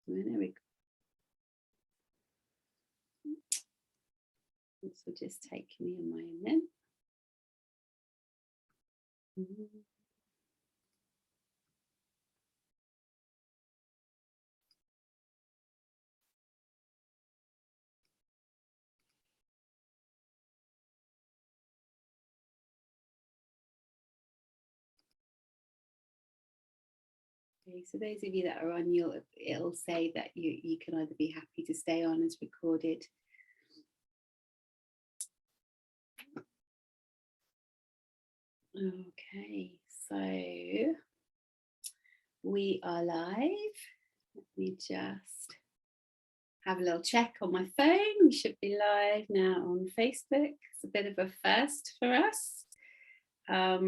There we go. This will just take me a moment. Okay, so those of you that are on, it'll say that you can either be happy to stay on as recorded. Okay, so we are live. Let me just have a little check on my phone. We should be live now on Facebook. It's a bit of a first for us. I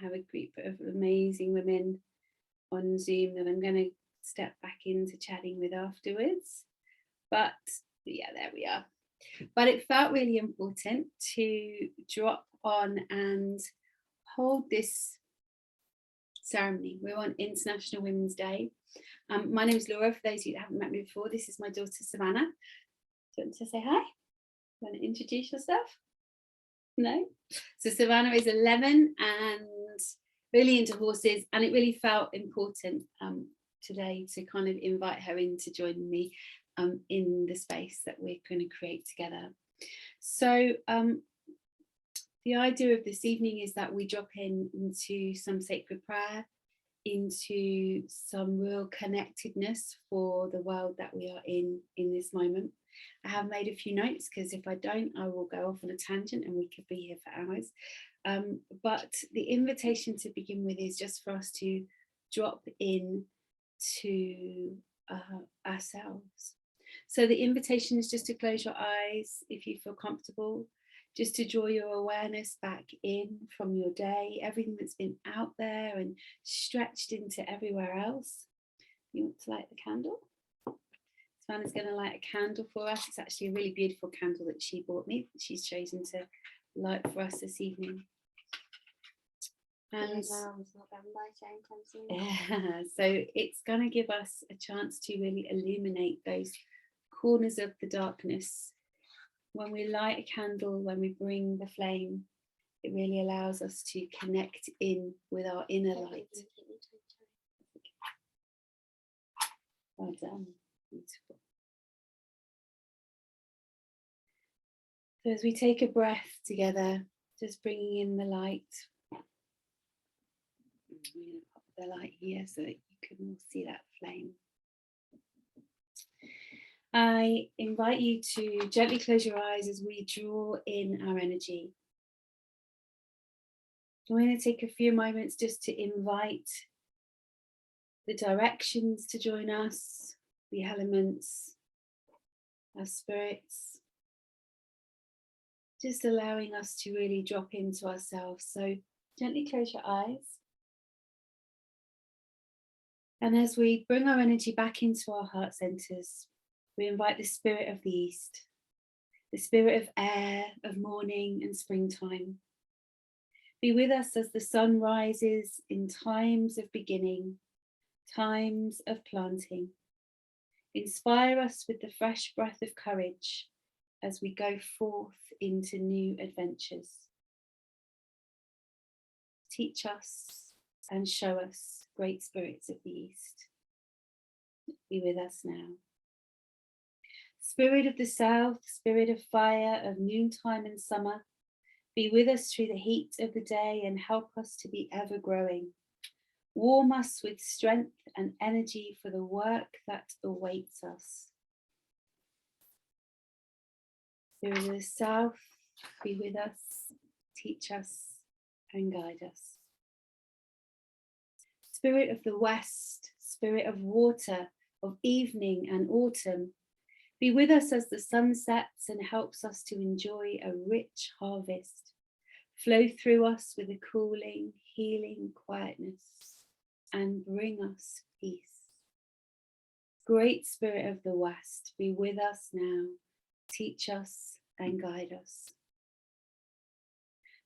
have a group of amazing women on Zoom that I'm going to step back into chatting with afterwards. But yeah, there we are. But it felt really important to drop on and hold this ceremony. We're on International Women's Day. My name is Laura. For those of you that haven't met me before, this is my daughter Savannah. Do you want to say hi? You want to introduce yourself? No? So Savannah is 11 and really into horses, and it really felt important today to kind of invite her in to join me in the space that we're going to create together. So the idea of this evening is that we drop into some sacred prayer, into some real connectedness for the world that we are in this moment. I have made a few notes because if I don't, I will go off on a tangent and we could be here for hours. But the invitation to begin with is just for us to drop in to ourselves. So the invitation is just to close your eyes if you feel comfortable, just to draw your awareness back in from your day, everything that's been out there and stretched into everywhere else. You want to light the candle? Savannah's going to light a candle for us. It's actually a really beautiful candle that she bought me. She's chosen to light for us this evening. And yeah, so it's going to give us a chance to really illuminate those corners of the darkness. When we light a candle, when we bring the flame, it really allows us to connect in with our inner light. Well done. Beautiful. So as we take a breath together, just bringing in the light. I'm going to pop the light here so that you can all see that flame. I invite you to gently close your eyes as we draw in our energy. I'm going to take a few moments just to invite the directions to join us, the elements, our spirits, just allowing us to really drop into ourselves. So gently close your eyes. And as we bring our energy back into our heart centers, we invite the spirit of the East, the spirit of air, of morning and springtime. Be with us as the sun rises in times of beginning, times of planting. Inspire us with the fresh breath of courage as we go forth into new adventures. Teach us and show us, great spirits of the East. Be with us now. Spirit of the South, spirit of fire, of noontime and summer, be with us through the heat of the day and help us to be ever growing. Warm us with strength and energy for the work that awaits us. Spirit of the South, be with us, teach us and guide us. Spirit of the West, spirit of water, of evening and autumn, be with us as the sun sets and helps us to enjoy a rich harvest. Flow through us with a cooling, healing quietness and bring us peace. Great Spirit of the West, be with us now, teach us and guide us.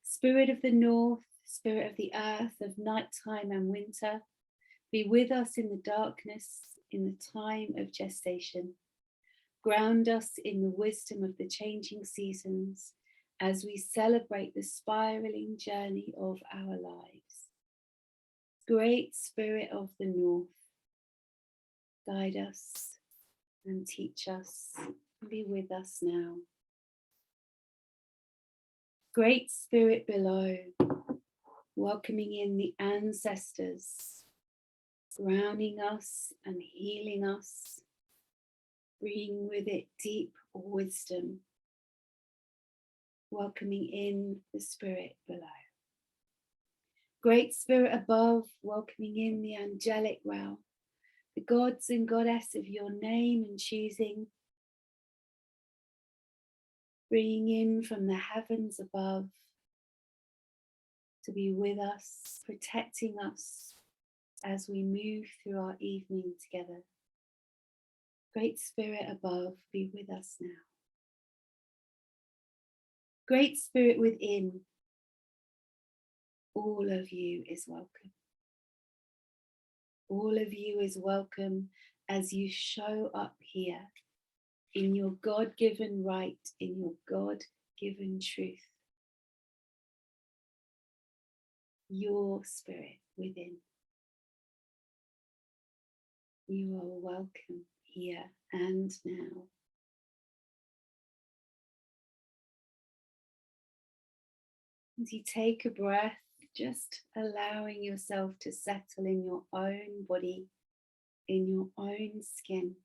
Spirit of the North, spirit of the earth, of nighttime and winter, Be with us in the darkness, in the time of gestation. Ground us in the wisdom of the changing seasons as we celebrate the spiraling journey of our lives. Great Spirit of the North, guide us and teach us and be with us now. Great Spirit below, welcoming in the ancestors, grounding us and healing us, bringing with it deep wisdom, welcoming in the Spirit below. Great Spirit above, welcoming in the angelic realm, the gods and goddess of your name and choosing, bringing in from the heavens above to be with us, protecting us as we move through our evening together. Great Spirit above, be with us now. Great Spirit within, all of you is welcome. All of you is welcome as you show up here in your God-given right, in your God-given truth. Your spirit within. You are welcome here and now. As you take a breath, just allowing yourself to settle in your own body, in your own skin.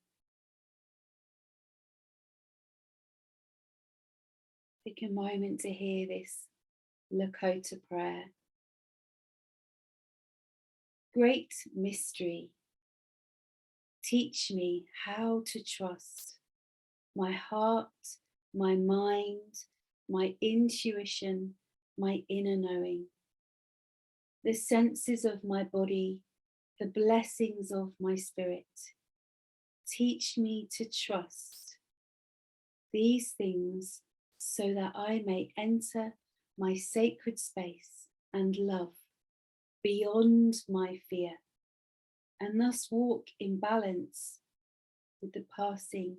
Take a moment to hear this Lakota prayer. Great mystery, teach me how to trust my heart, my mind, my intuition, my inner knowing, the senses of my body, the blessings of my spirit. Teach me to trust these things so that I may enter my sacred space and love beyond my fear, and thus walk in balance with the passing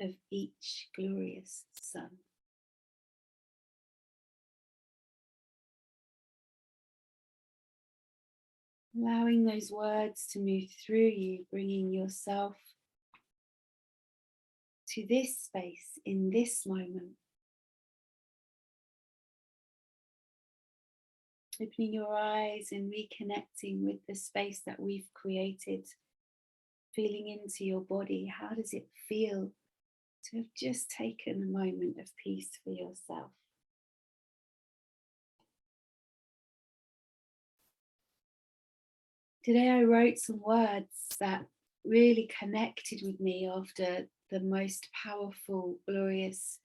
of each glorious sun. Allowing those words to move through you, bringing yourself to this space in this moment. Opening your eyes and reconnecting with the space that we've created. Feeling into your body. How does it feel to have just taken a moment of peace for yourself? Today I wrote some words that really connected with me after the most powerful, glorious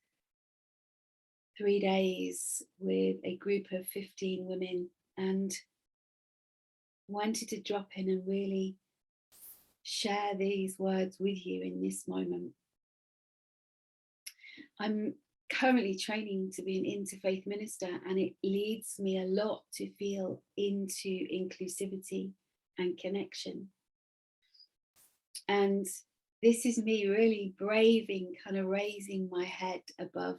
3 days with a group of 15 women, and wanted to drop in and really share these words with you in this moment. I'm currently training to be an interfaith minister, and it leads me a lot to feel into inclusivity and connection. And this is me really braving, kind of raising my head above,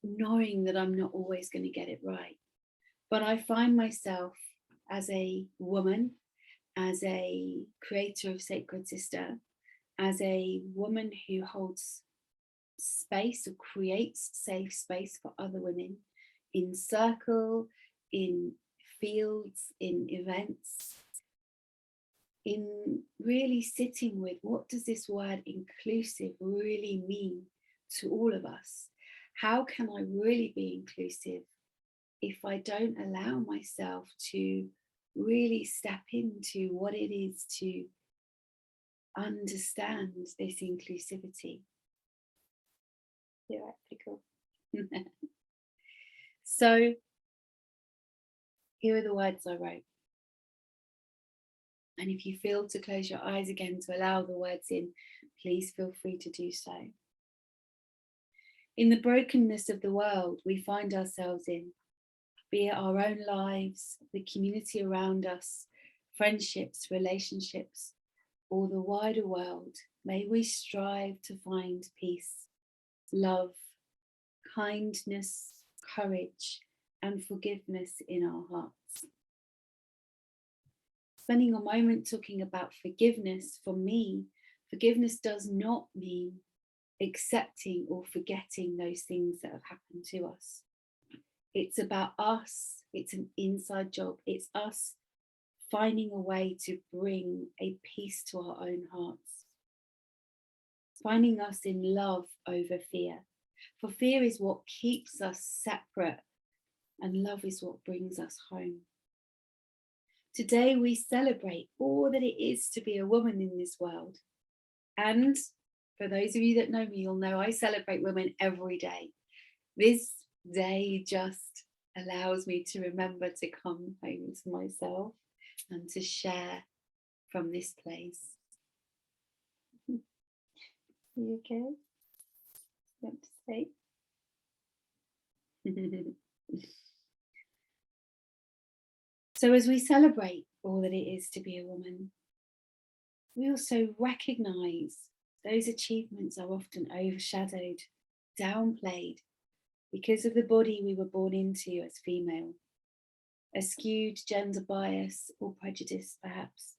knowing that I'm not always going to get it right. But I find myself as a woman, as a creator of Sacred Sister, as a woman who holds space or creates safe space for other women in circle, in fields, in events, in really sitting with what does this word inclusive really mean to all of us? How can I really be inclusive if I don't allow myself to really step into what it is to understand this inclusivity? Theoretical. So here are the words I wrote. And if you feel to close your eyes again to allow the words in, please feel free to do so. In the brokenness of the world we find ourselves in, be it our own lives, the community around us, friendships, relationships, or the wider world, may we strive to find peace, love, kindness, courage, and forgiveness in our hearts. Spending a moment talking about forgiveness, for me, forgiveness does not mean accepting or forgetting those things that have happened to us. It's about us, it's an inside job. It's us finding a way to bring a peace to our own hearts. Finding us in love over fear. For fear is what keeps us separate, and love is what brings us home. Today we celebrate all that it is to be a woman in this world. And for those of you that know me, you'll know I celebrate women every day. This day just allows me to remember to come home to myself and to share from this place. Are you okay? What to say? So as we celebrate all that it is to be a woman, we also recognise those achievements are often overshadowed, downplayed, because of the body we were born into as female, a skewed gender bias or prejudice perhaps,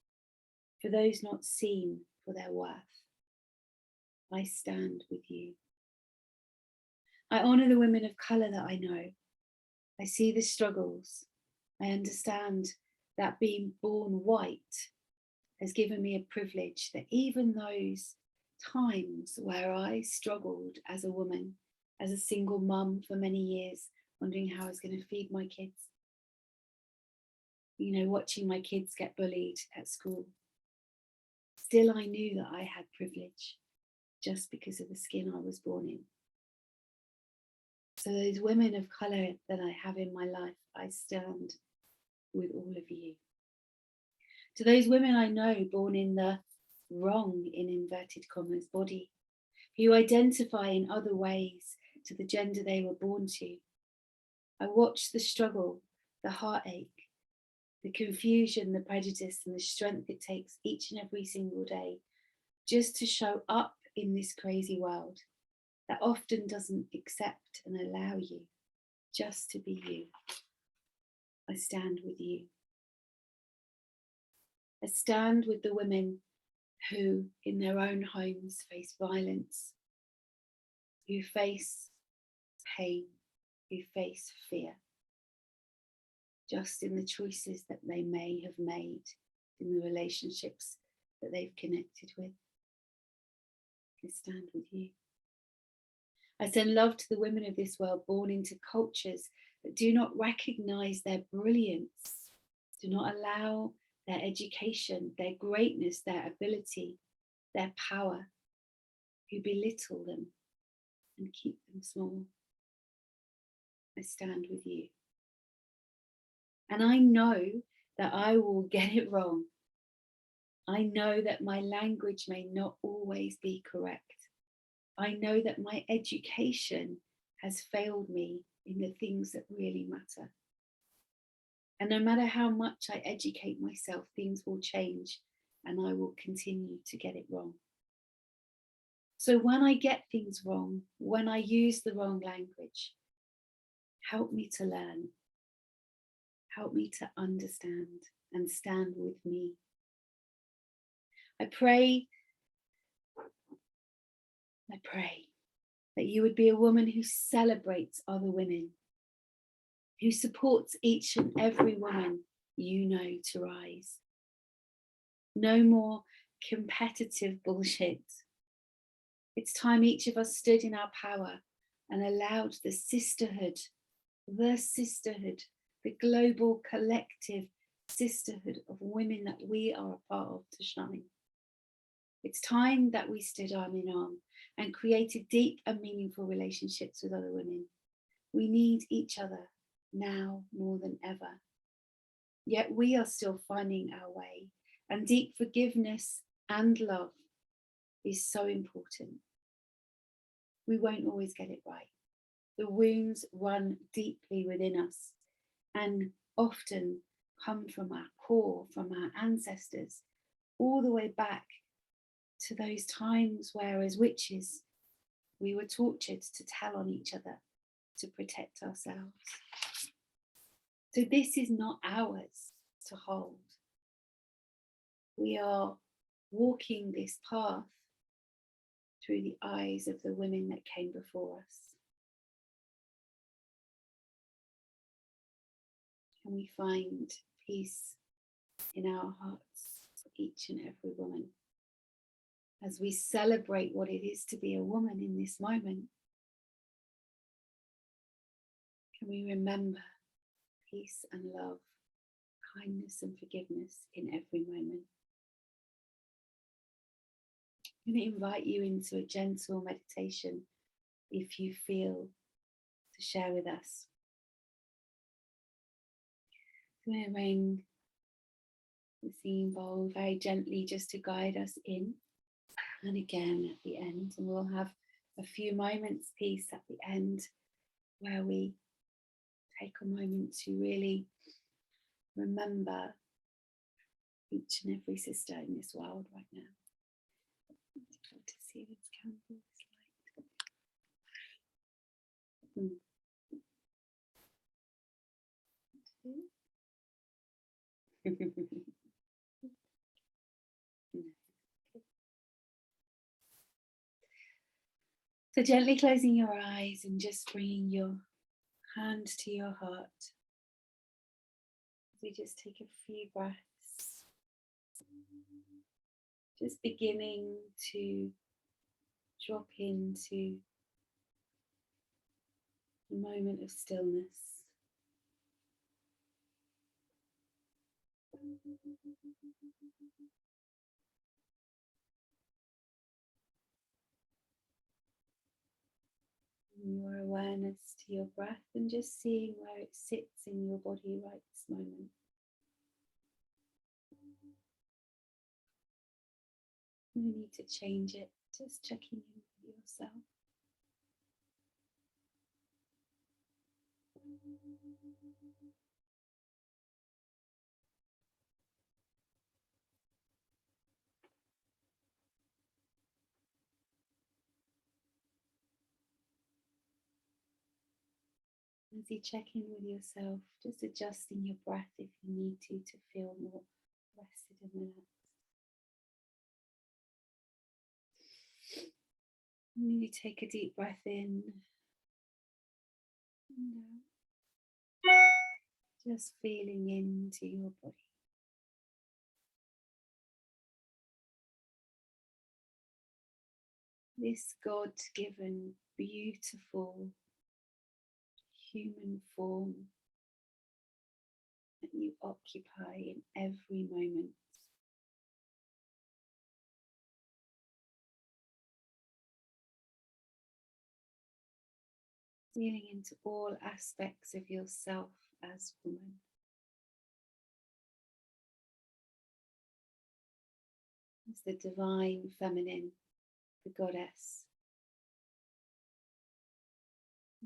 for those not seen for their worth. I stand with you. I honour the women of colour that I know. I see the struggles. I understand that being born white has given me a privilege, that even those times where I struggled as a woman, as a single mum for many years, wondering how I was going to feed my kids, watching my kids get bullied at school, still I knew that I had privilege just because of the skin I was born in. So those women of colour that I have in my life, I stand with all of you. To those women I know born in the wrong, in inverted commas, body, who identify in other ways to the gender they were born to, I watch the struggle, the heartache, the confusion, the prejudice, and the strength it takes each and every single day just to show up in this crazy world that often doesn't accept and allow you just to be you. I stand with you. I stand with the women who in their own homes face violence, who face pain, who face fear, just in the choices that they may have made in the relationships that they've connected with. I stand with you. I send love to the women of this world born into cultures that do not recognise their brilliance, do not allow their education, their greatness, their ability, their power, who belittle them and keep them small. I stand with you. And I know that I will get it wrong. I know that my language may not always be correct. I know that my education has failed me in the things that really matter. And no matter how much I educate myself, things will change and I will continue to get it wrong. So when I get things wrong, when I use the wrong language, help me to learn. Help me to understand and stand with me. I pray that you would be a woman who celebrates other women, who supports each and every woman you know to rise. No more competitive bullshit. It's time each of us stood in our power and allowed the sisterhood, the global collective sisterhood of women that we are a part of to shine. It's time that we stood arm in arm and created deep and meaningful relationships with other women. We need each other now more than ever. Yet we are still finding our way, and deep forgiveness and love is so important. We won't always get it right. The wounds run deeply within us and often come from our core, from our ancestors, all the way back to those times where, as witches, we were tortured to tell on each other to protect ourselves. So this is not ours to hold. We are walking this path through the eyes of the women that came before us. Can we find peace in our hearts for each and every woman as we celebrate what it is to be a woman in this moment? Can we remember peace and love, kindness and forgiveness in every moment? I'm going to invite you into a gentle meditation if you feel to share with us. I'm going to ring the singing bowl very gently just to guide us in and again at the end, and we'll have a few moments peace at the end where we take a moment to really remember each and every sister in this world right now. Difficult to see this candle, this light. So gently closing your eyes and just bringing your hand to your heart. We just take a few breaths. Just beginning to drop into a moment of stillness. Your awareness to your breath and just seeing where it sits in your body right this moment. No need to change it, just checking in with yourself. As you check in with yourself, just adjusting your breath if you need to feel more rested and relaxed. Maybe take a deep breath in and out. Just feeling into your body. This God-given, beautiful human form that you occupy in every moment. Feeling into all aspects of yourself as woman. As the divine feminine, the goddess.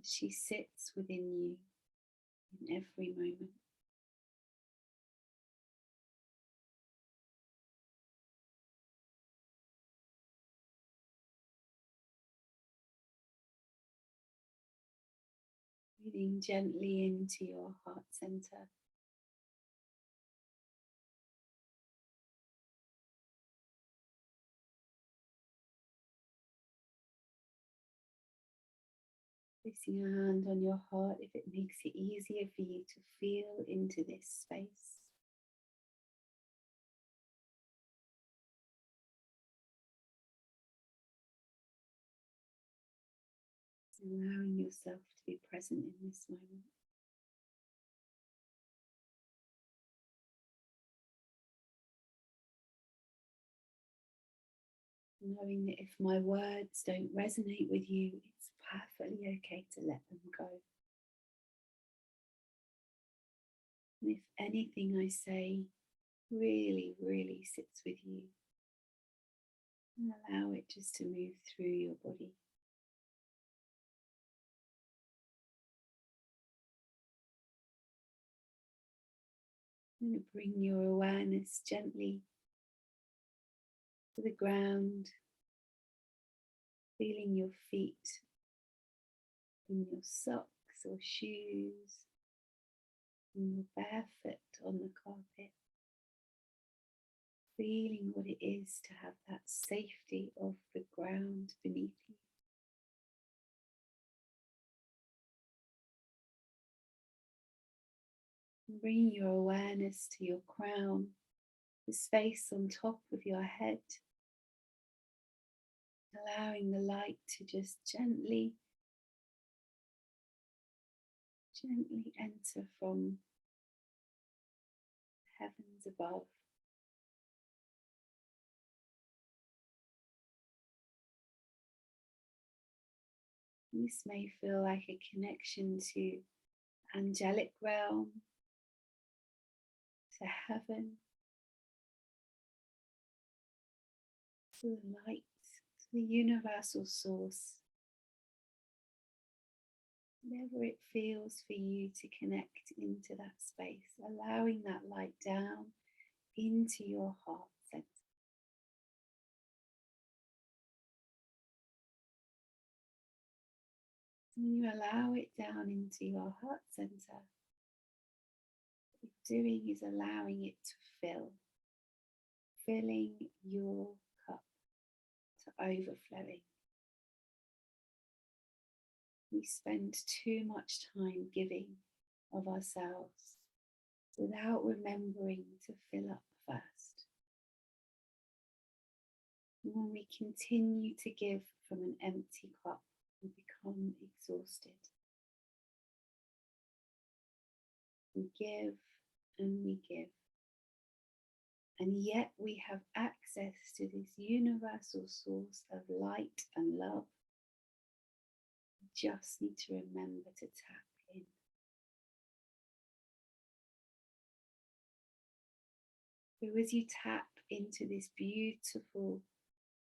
She sits within you in every moment. Breathing gently into your heart center. Placing a hand on your heart if it makes it easier for you to feel into this space. Allowing yourself to be present in this moment. Knowing that if my words don't resonate with you, it's perfectly okay to let them go. And if anything I say really, really sits with you, and allow it just to move through your body. going to bring your awareness gently to the ground, feeling your feet in your socks or shoes, and your bare foot on the carpet. Feeling what it is to have that safety of the ground beneath you. And bring your awareness to your crown, the space on top of your head, allowing the light to just gently enter from the heavens above. This may feel like a connection to angelic realm, to heaven, to the light, to the universal source. Whatever it feels for you to connect into that space, allowing that light down into your heart center. When you allow it down into your heart center, what you're doing is allowing it to fill, filling your cup to overflowing. We spend too much time giving of ourselves without remembering to fill up first. And when we continue to give from an empty cup, we become exhausted. We give and we give. And yet we have access to this universal source of light and love. We just need to remember to tap in. So as you tap into this beautiful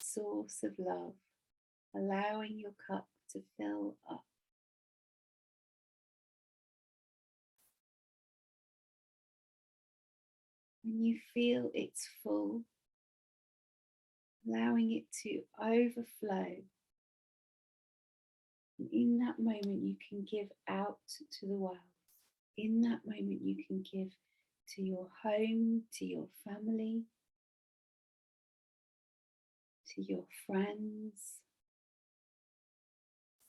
source of love, allowing your cup to fill up, when you feel it's full, allowing it to overflow. And in that moment, you can give out to the world. In that moment, you can give to your home, to your family, to your friends,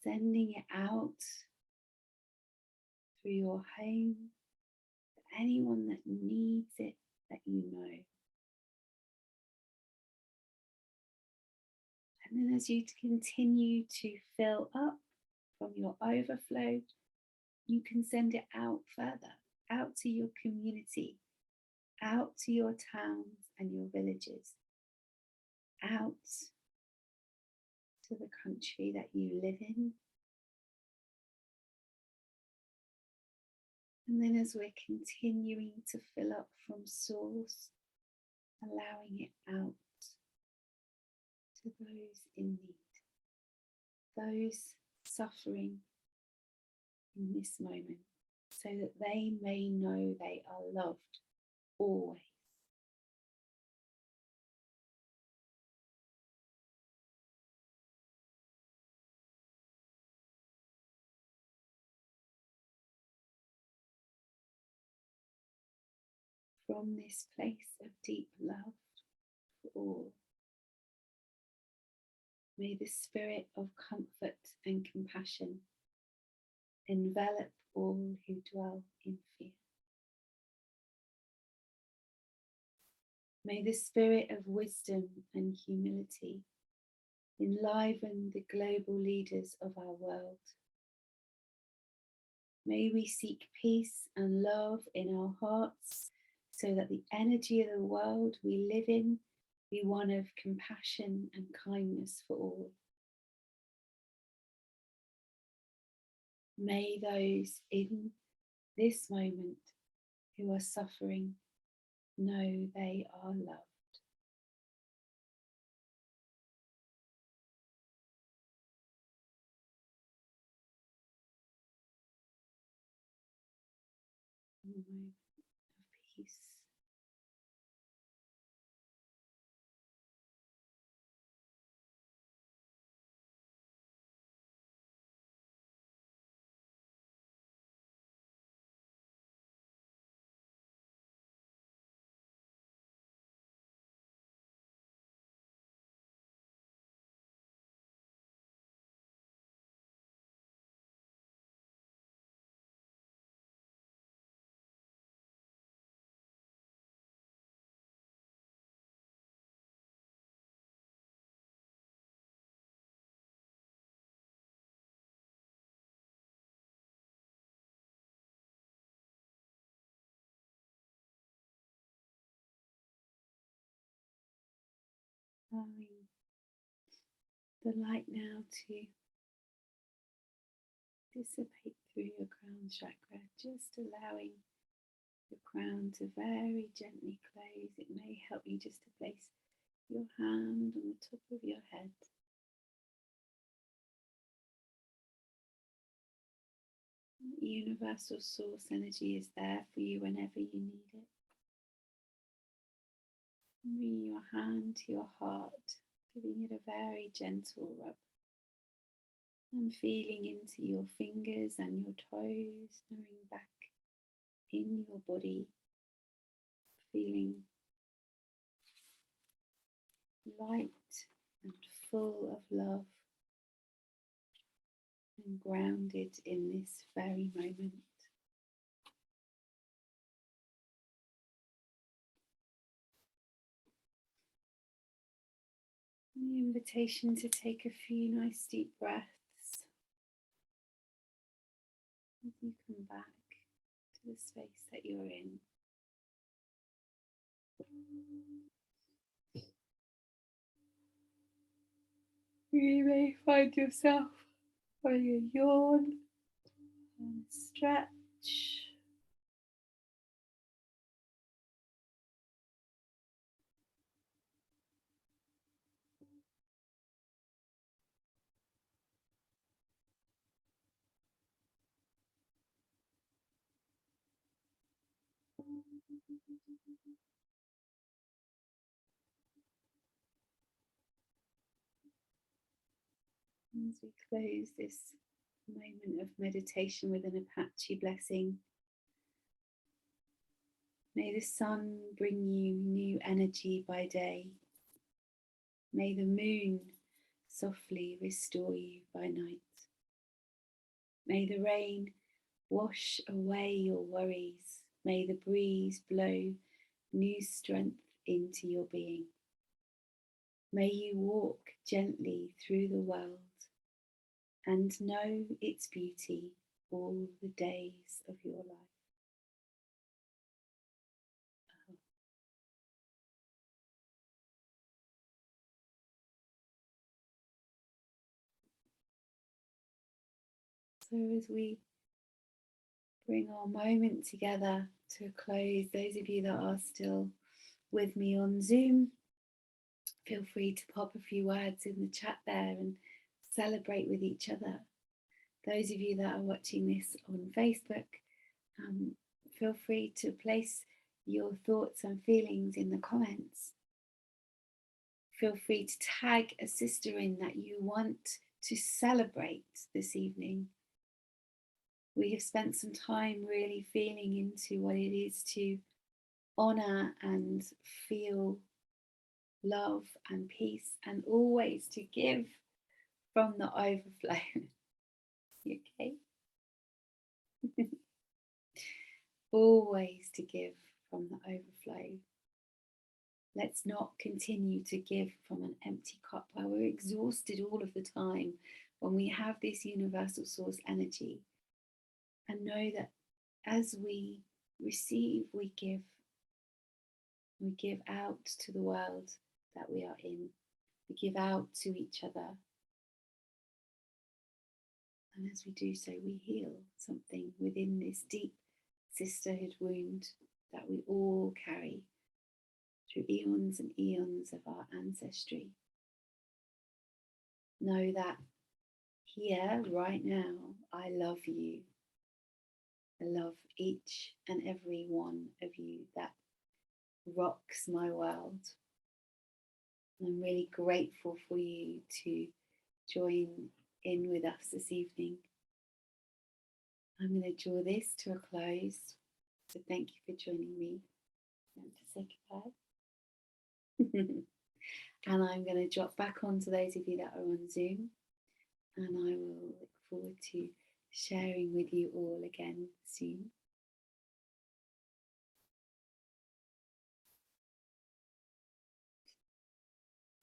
sending it out through your home to anyone that needs it, that you know. And then as you continue to fill up from your overflow, you can send it out further, out to your community, out to your towns and your villages, out to the country that you live in. And then as we're continuing to fill up from source, allowing it out to those in need, those suffering in this moment, so that they may know they are loved always. From this place of deep love for all, may the spirit of comfort and compassion envelop all who dwell in fear. May the spirit of wisdom and humility enliven the global leaders of our world. May we seek peace and love in our hearts, so that the energy of the world we live in be one of compassion and kindness for all. May those in this moment who are suffering know they are loved. A moment of peace. allowing the light now to dissipate through your crown chakra, just allowing the crown to very gently close. It may help you just to place your hand on the top of your head. Universal source energy is there for you whenever you need it. Bring your hand to your heart, giving it a very gentle rub. And feeling into your fingers and your toes, knowing back in your body, feeling light and full of love and grounded in this very moment. And the invitation to take a few nice deep breaths as you come back to the space that you're in. You may find yourself having a yawn and a stretch. As we close this moment of meditation with an Apache blessing, may the sun bring you new energy by day. May the moon softly restore you by night. May the rain wash away your worries. May the breeze blow new strength into your being. May you walk gently through the world and know its beauty all the days of your life. So as we bring our moment together to a close, those of you that are still with me on Zoom, feel free to pop a few words in the chat there and celebrate with each other. Those of you that are watching this on Facebook, feel free to place your thoughts and feelings in the comments. Feel free to tag a sister in that you want to celebrate this evening. We have spent some time really feeling into what it is to honour and feel love and peace, and always to give from the overflow. You okay? Always to give from the overflow. Let's not continue to give from an empty cup where we're exhausted all of the time, when we have this universal source energy. And know that as we receive, we give. We give out to the world that we are in. We give out to each other. And as we do so, we heal something within this deep sisterhood wound that we all carry through eons and eons of our ancestry. Know that here, right now, I love you. I love each and every one of you that rocks my world. I'm really grateful for you to join in with us this evening. I'm going to draw this to a close. So thank you for joining me. I want to say goodbye. And I'm going to drop back on to those of you that are on Zoom. And I will look forward to sharing with you all again soon.